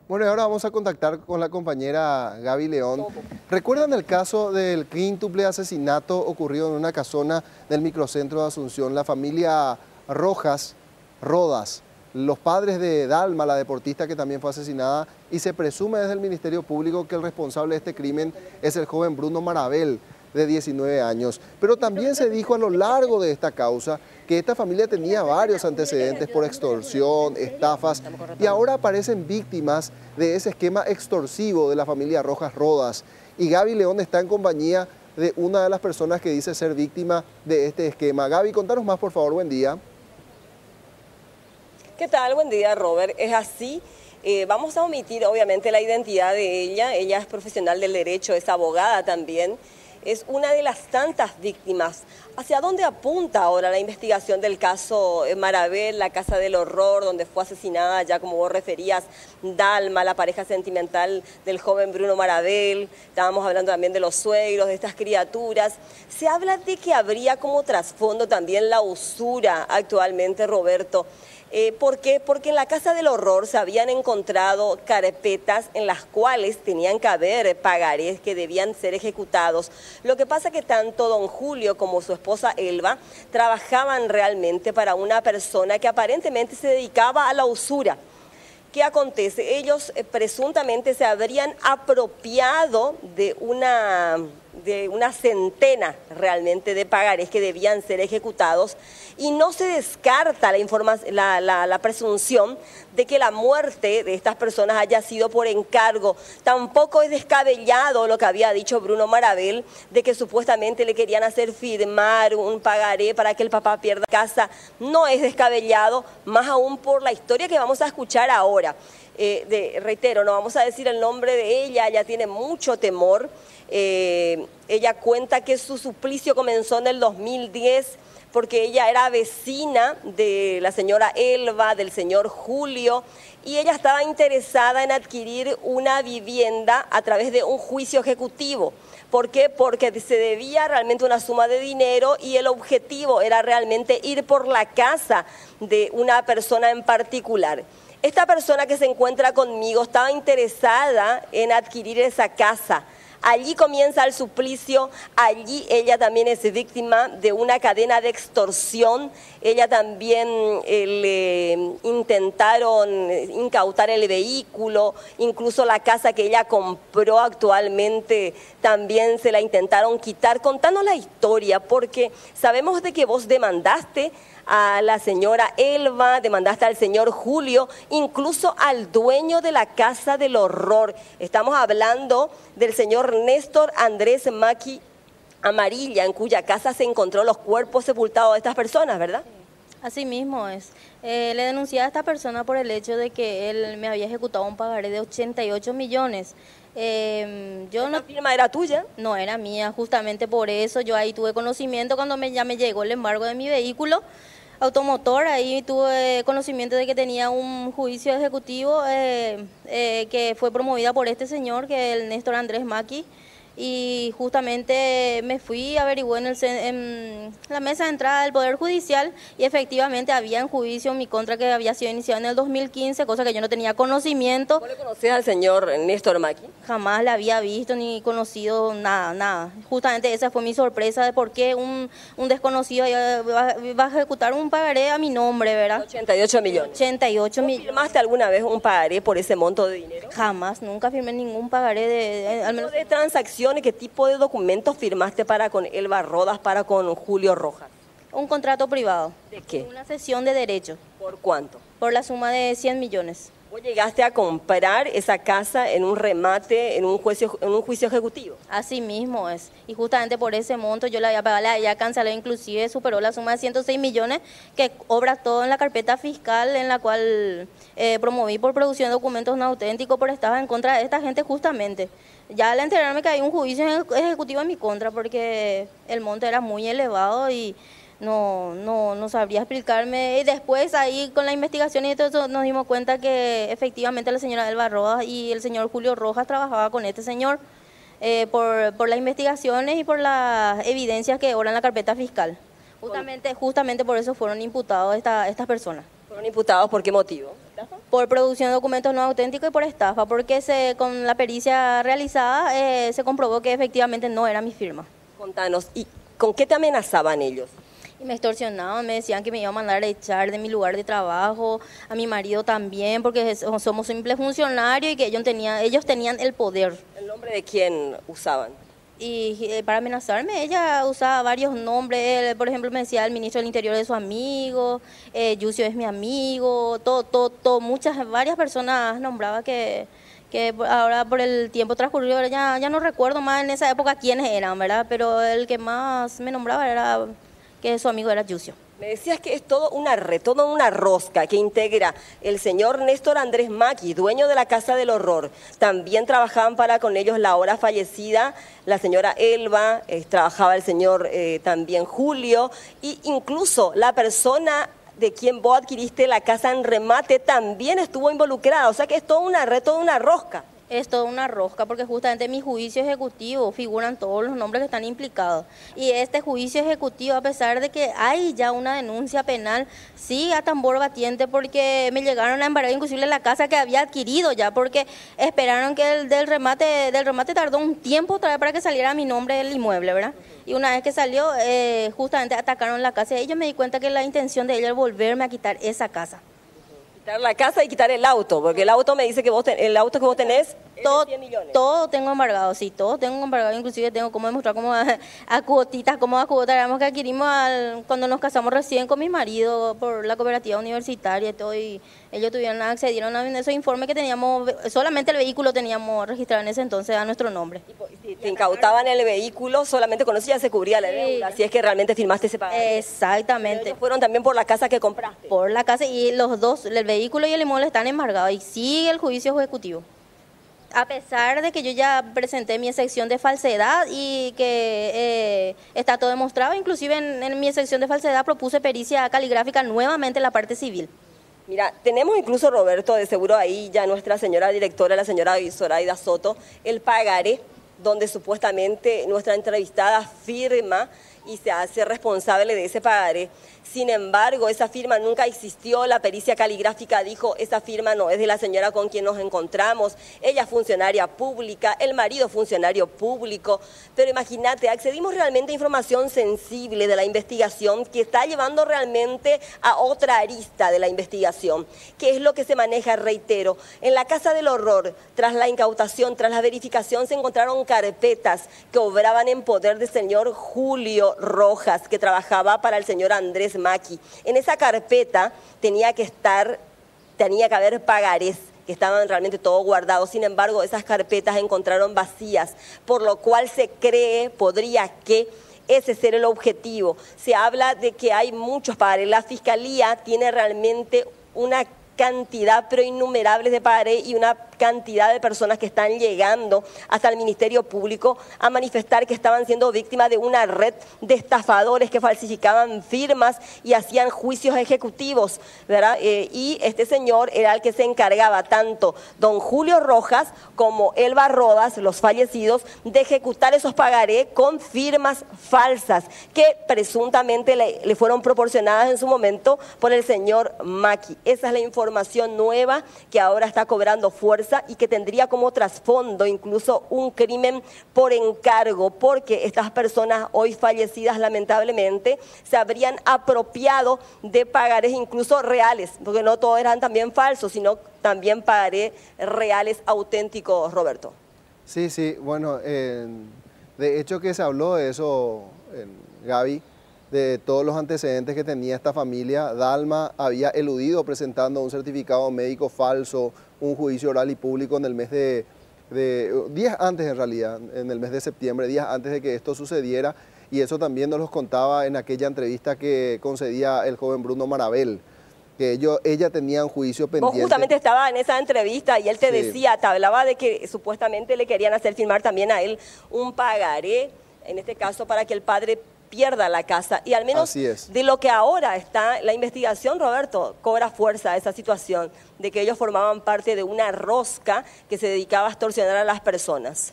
Bueno, y ahora vamos a contactar con la compañera Gaby León. ¿Recuerdan el caso del quíntuple asesinato ocurrido en una casona del microcentro de Asunción? La familia Rodas, los padres de Dalma, la deportista que también fue asesinada, y se presume desde el Ministerio Público que el responsable de este crimen es el joven Bruno Marabel, de 19 años. Pero también se dijo a lo largo de esta causa que esta familia tenía varios antecedentes por extorsión, estafas, y ahora aparecen víctimas de ese esquema extorsivo de la familia Rodas. Y Gaby León está en compañía de una de las personas que dice ser víctima de este esquema. Gaby, contanos más, por favor, buen día. ¿Qué tal? Buen día, Robert. Es así. Vamos a omitir, obviamente, la identidad de ella. Ella es profesional del derecho, es abogada también. Es una de las tantas víctimas. ¿Hacia dónde apunta ahora la investigación del caso Marabel, la casa del horror, donde fue asesinada, ya como vos referías, Dalma, la pareja sentimental del joven Bruno Marabel? Estábamos hablando también de los suegros, de estas criaturas. Se habla de que habría como trasfondo también la usura actualmente, Roberto. ¿Por qué? Porque en la casa del horror se habían encontrado carpetas en las cuales tenían que haber pagarés que debían ser ejecutados. Lo que pasa es que tanto don Julio como su esposa Elba trabajaban realmente para una persona que aparentemente se dedicaba a la usura. ¿Qué acontece? Ellos presuntamente se habrían apropiado de una centena realmente de pagarés que debían ser ejecutados, y no se descarta la presunción de que la muerte de estas personas haya sido por encargo. Tampoco es descabellado lo que había dicho Bruno Marabel, de que supuestamente le querían hacer firmar un pagaré para que el papá pierda casa. No es descabellado, más aún por la historia que vamos a escuchar ahora. Reitero, no vamos a decir el nombre de ella tiene mucho temor. Ella cuenta que su suplicio comenzó en el 2010 porque ella era vecina de la señora Elba, del señor Julio, y ella estaba interesada en adquirir una vivienda a través de un juicio ejecutivo. ¿Por qué? Porque se debía realmente una suma de dinero y el objetivo era realmente ir por la casa de una persona en particular. Esta persona que se encuentra conmigo estaba interesada en adquirir esa casa. Allí comienza el suplicio, allí ella también es víctima de una cadena de extorsión. Ella también le intentaron incautar el vehículo, incluso la casa que ella compró actualmente también se la intentaron quitar. Contanos la historia, porque sabemos de que vos demandaste a la señora Elba, demandaste al señor Julio, incluso al dueño de la casa del horror. Estamos hablando del señor Néstor Andrés Maki Amarilla, en cuya casa se encontró los cuerpos sepultados de estas personas, ¿verdad? Así mismo es. Le denuncié a esta persona por el hecho de que él me había ejecutado un pagaré de 88 millones. ¿La firma era tuya? No era mía, justamente por eso yo ahí tuve conocimiento cuando ya me llegó el embargo de mi vehículo automotor. Ahí tuve conocimiento de que tenía un juicio ejecutivo que fue promovida por este señor, que es el Néstor Andrés Maki. Y justamente me fui, averigué en la mesa de entrada del Poder Judicial, y efectivamente había en juicio en mi contra que había sido iniciado en el 2015, cosa que yo no tenía conocimiento. ¿Vos le conocías al señor Néstor Maki? Jamás la había visto ni conocido, nada. Justamente esa fue mi sorpresa de por qué un desconocido va a ejecutar un pagaré a mi nombre, ¿verdad? 88 millones. 88 millones. ¿Firmaste alguna vez un pagaré por ese monto de dinero? Jamás, nunca firmé ningún pagaré al menos de transacción. ¿Qué tipo de documentos firmaste para con Elba Rodas, para con Julio Rojas? Un contrato privado. ¿De qué? Una cesión de derechos. ¿Por cuánto? Por la suma de 100 millones. ¿Vos llegaste a comprar esa casa en un remate, en un juicio ejecutivo? Así mismo es. Y justamente por ese monto yo la había pagado, ya canceló, inclusive superó la suma de 106 millones, que obra todo en la carpeta fiscal, en la cual promoví por producción de documentos no auténticos, por estaba en contra de esta gente justamente. Ya al enterarme que hay un juicio ejecutivo en mi contra, porque el monto era muy elevado y no sabría explicarme. Y después ahí con la investigación y todo eso nos dimos cuenta que efectivamente la señora Elba Rodas y el señor Julio Rojas trabajaban con este señor por las investigaciones y por las evidencias que obran la carpeta fiscal. Justamente por eso fueron imputados estas personas. ¿Fueron imputados por qué motivo? estafa? Por producción de documentos no auténticos y por estafa, porque con la pericia realizada se comprobó que efectivamente no era mi firma. Contanos, ¿y con qué te amenazaban ellos? Y me extorsionaban, me decían que me iban a mandar a echar de mi lugar de trabajo, a mi marido también, porque somos simples funcionarios y que ellos tenían el poder. ¿El nombre de quién usaban? Y para amenazarme, ella usaba varios nombres. Él, por ejemplo, me decía el ministro del Interior de su amigo, Yucio es mi amigo, varias personas nombraba que ahora por el tiempo transcurrido ya no recuerdo más en esa época quiénes eran, ¿verdad? Pero el que más me nombraba era que su amigo era Yucio. Me decías que es todo una red, toda una rosca que integra el señor Néstor Andrés Macchi, dueño de la Casa del Horror. También trabajaban con ellos la ahora fallecida, la señora Elba, trabajaba el señor también Julio, e incluso la persona de quien vos adquiriste la casa en remate también estuvo involucrada. O sea que es toda una red, toda una rosca. Es toda una rosca porque justamente en mi juicio ejecutivo figuran todos los nombres que están implicados. Y este juicio ejecutivo, a pesar de que hay ya una denuncia penal, sigue a tambor batiente porque me llegaron a embargar inclusive la casa que había adquirido ya, porque esperaron que el del remate tardó un tiempo otra vez para que saliera a mi nombre el inmueble, ¿verdad? Y una vez que salió, justamente atacaron la casa y yo me di cuenta que la intención de ellos era volverme a quitar esa casa. Quitar la casa y quitar el auto, porque el auto me dice que el auto que vos tenés es de 100 millones. Todo tengo embargado, sí, todo tengo embargado, inclusive tengo como demostrar como a cuotitas, como a cuotas, digamos que adquirimos cuando nos casamos recién con mi marido por la cooperativa universitaria y todo, y ellos accedieron a esos informes que teníamos, solamente el vehículo teníamos registrado en ese entonces a nuestro nombre. Y te incautaban el vehículo, solamente con eso ya se cubría la deuda, si es que realmente firmaste ese pago. Exactamente. Ellos fueron también por la casa que compraste. Por la casa y los dos, el vehículo y el inmueble están embargados y sigue el juicio ejecutivo. A pesar de que yo ya presenté mi excepción de falsedad y que está todo demostrado, inclusive en mi excepción de falsedad propuse pericia caligráfica nuevamente en la parte civil. Mira, tenemos incluso, Roberto, de seguro ahí ya nuestra señora directora, la señora Zoraida Soto, el pagaré, donde supuestamente nuestra entrevistada firma y se hace responsable de ese pagaré. Sin embargo, esa firma nunca existió, la pericia caligráfica dijo, esa firma no es de la señora con quien nos encontramos, ella es funcionaria pública, el marido funcionario público, pero imagínate, accedimos realmente a información sensible de la investigación que está llevando realmente a otra arista de la investigación, que es lo que se maneja, reitero, en la Casa del Horror, tras la incautación, tras la verificación, se encontraron carpetas que obraban en poder del señor Julio Rojas, que trabajaba para el señor Andrés Macchi. En esa carpeta tenía que haber pagarés que estaban realmente todos guardados. Sin embargo, esas carpetas encontraron vacías, por lo cual se cree, podría que ese ser el objetivo. Se habla de que hay muchos pagarés. La Fiscalía tiene realmente una cantidad pero innumerables de pagarés y una cantidad de personas que están llegando hasta el Ministerio Público a manifestar que estaban siendo víctimas de una red de estafadores que falsificaban firmas y hacían juicios ejecutivos, ¿verdad? Y este señor era el que se encargaba, tanto don Julio Rojas como Elba Rodas, los fallecidos, de ejecutar esos pagarés con firmas falsas que presuntamente le fueron proporcionadas en su momento por el señor Macchi. Esa es la información nueva que ahora está cobrando fuerza y que tendría como trasfondo incluso un crimen por encargo, porque estas personas hoy fallecidas lamentablemente se habrían apropiado de pagarés incluso reales, porque no todos eran también falsos, sino también pagarés reales auténticos, Roberto. Sí, bueno, de hecho que se habló de eso, Gaby, de todos los antecedentes que tenía esta familia. Dalma había eludido presentando un certificado médico falso, un juicio oral y público en el mes de días antes en realidad, en el mes de septiembre, días antes de que esto sucediera, y eso también nos los contaba en aquella entrevista que concedía el joven Bruno Marabel, que ella tenía un juicio pendiente. Vos justamente estabas en esa entrevista y él te decía, te hablaba de que supuestamente le querían hacer firmar también a él un pagaré, en este caso para que el padre pierda la casa, y al menos de lo que ahora está la investigación, Roberto, cobra fuerza esa situación de que ellos formaban parte de una rosca que se dedicaba a extorsionar a las personas.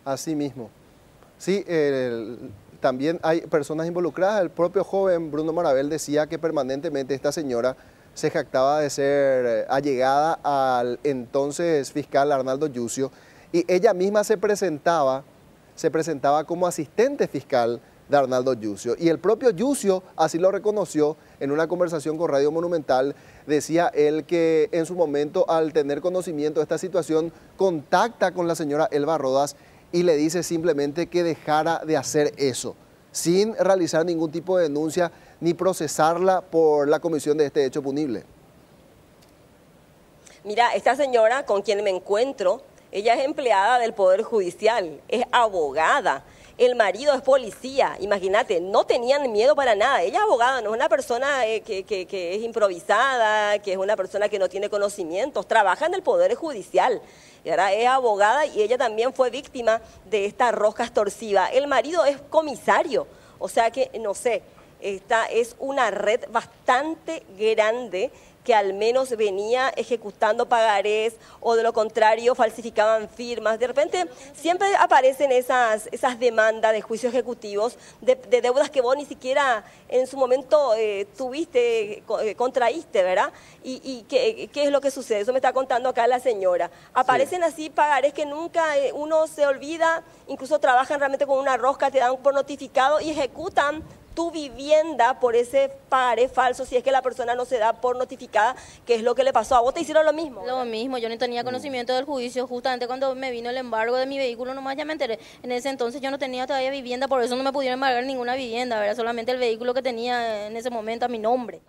Así mismo. Sí, también hay personas involucradas. El propio joven Bruno Marabel decía que permanentemente esta señora se jactaba de ser allegada al entonces fiscal Arnaldo Yucio, y ella misma se presentaba como asistente fiscal de Arnaldo Yucio. Y el propio Yucio así lo reconoció en una conversación con Radio Monumental. Decía él que en su momento, al tener conocimiento de esta situación, contacta con la señora Elba Rodas y le dice simplemente que dejara de hacer eso, sin realizar ningún tipo de denuncia ni procesarla por la comisión de este hecho punible. Mira, esta señora con quien me encuentro, ella es empleada del Poder Judicial, es abogada. El marido es policía, imagínate, no tenían miedo para nada. Ella es abogada, no es una persona que es improvisada, que es una persona que no tiene conocimientos, trabaja en el Poder Judicial. Y ahora es abogada y ella también fue víctima de esta rosca extorsiva. El marido es comisario, o sea que, no sé, esta es una red bastante grande que al menos venía ejecutando pagarés o de lo contrario falsificaban firmas. De repente siempre aparecen esas demandas de juicios ejecutivos de deudas que vos ni siquiera en su momento contraíste, ¿verdad? ¿Y qué es lo que sucede? Eso me está contando acá la señora. Aparecen así pagarés que nunca uno se olvida, incluso trabajan realmente con una rosca, te dan por notificado y ejecutan tu vivienda por ese pagaré falso, si es que la persona no se da por notificada, que es lo que le pasó. ¿A vos te hicieron lo mismo? Lo mismo, yo no tenía conocimiento del juicio, justamente cuando me vino el embargo de mi vehículo nomás ya me enteré. En ese entonces yo no tenía todavía vivienda, por eso no me pudieron embargar ninguna vivienda, ¿verdad? Solamente el vehículo que tenía en ese momento a mi nombre.